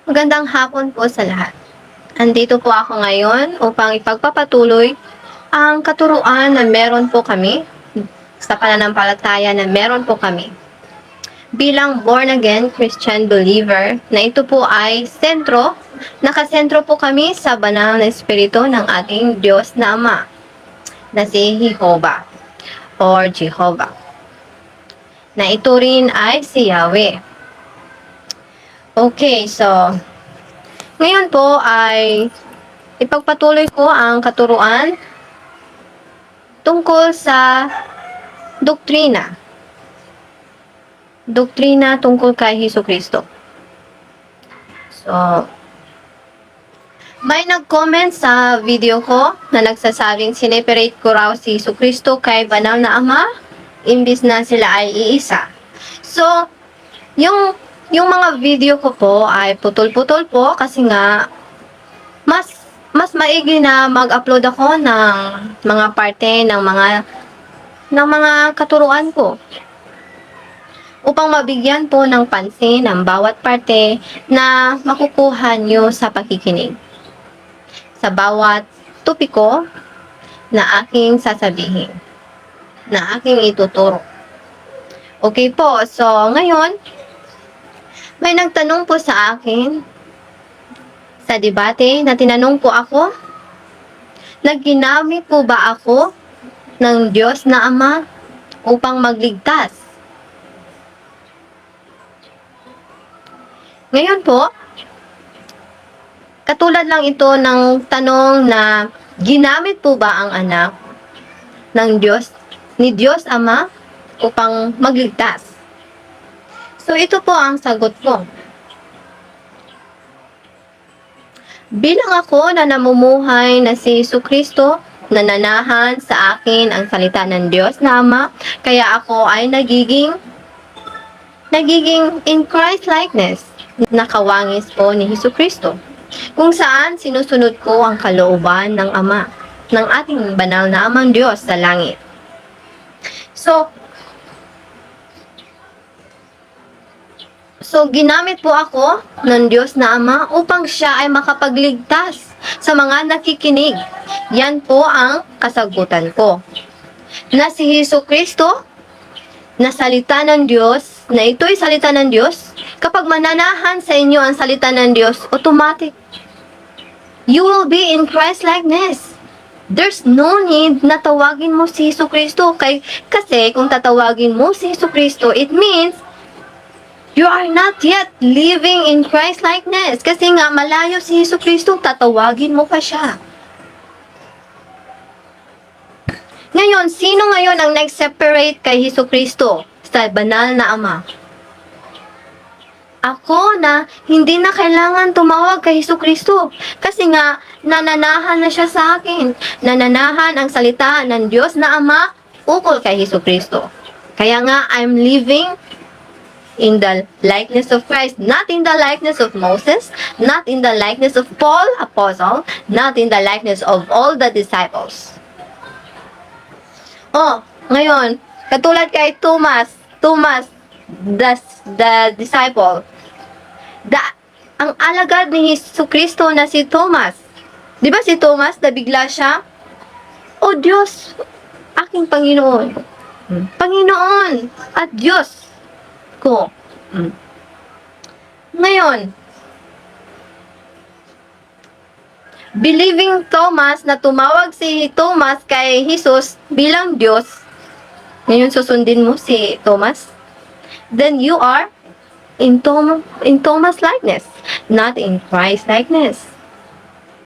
Magandang hapon po sa lahat. Andito po ako ngayon upang ipagpapatuloy ang katuruan na meron po kami sa pananampalataya na meron po kami bilang born again Christian believer na ito po ay nakasentro po kami sa banal na espiritu ng ating Diyos na Ama na si Jehovah or Jehovah na ito rin ay si Yahweh. Okay, so ngayon po ay ipagpatuloy ko ang katuruan tungkol sa doktrina. Doktrina tungkol kay Jesucristo. So, may nag-comment sa video ko na nagsasabing sineperate ko raw si Jesucristo kay banal na Ama imbis na sila ay iisa. So, yung mga video ko po ay putol-putol po kasi nga mas maigi na mag-upload ako ng mga parte ng mga katuruan ko upang mabigyan po ng pansin ang bawat parte na makukuha nyo sa pakikinig sa bawat topiko na aking sasabihin, na aking ituturo. Okay po, so ngayon may nagtanong po sa akin sa debate na tinanong po ako, ginamit po ba ako ng Diyos na Ama upang magligtas? Ngayon po, katulad lang ito ng tanong na ginamit po ba ang anak ng ni Diyos Ama upang magligtas? So, ito po ang sagot ko. Bilang ako na namumuhay na si Jesucristo, nananahan sa akin ang salita ng Diyos na Ama, kaya ako ay nagiging in Christ likeness, nakawangis po ni Jesucristo, kung saan sinusunod ko ang kalooban ng Ama, ng ating banal na Amang Diyos sa langit. So, ginamit po ako ng Diyos na Ama upang siya ay makapagligtas sa mga nakikinig. Yan po ang kasagutan ko. Na si Jesucristo, na salita ng Diyos, na ito'y salita ng Diyos, kapag mananahan sa inyo ang salita ng Diyos, automatic, you will be in Christ likeness. There's no need na tawagin mo si Jesucristo. Kasi kung tatawagin mo si Jesucristo, it means you are not yet living in Christ likeness. Kasi nga, malayo si Jesucristo, tatawagin mo pa siya. Ngayon, sino ngayon ang nag-separate kay Jesucristo sa banal na Ama? Ako na hindi na kailangan tumawag kay Jesucristo. Kasi nga, nananahan na siya sa akin. Nananahan ang salita ng Diyos na Ama ukol kay Jesucristo. Kaya nga, I'm living in the likeness of Christ, not in the likeness of Moses, not in the likeness of Paul, apostle, not in the likeness of all the disciples. Oh, ngayon, katulad kay Thomas, the disciple, ang alagad ni Jesucristo na si Thomas. Di ba si Thomas, nabigla siya? O Diyos, aking Panginoon. Panginoon at Diyos ko. Ngayon, believing Thomas na tumawag si Thomas kay Jesus bilang Diyos, ngayon susundin mo si Thomas, then you are in Thomas likeness, not in Christ likeness.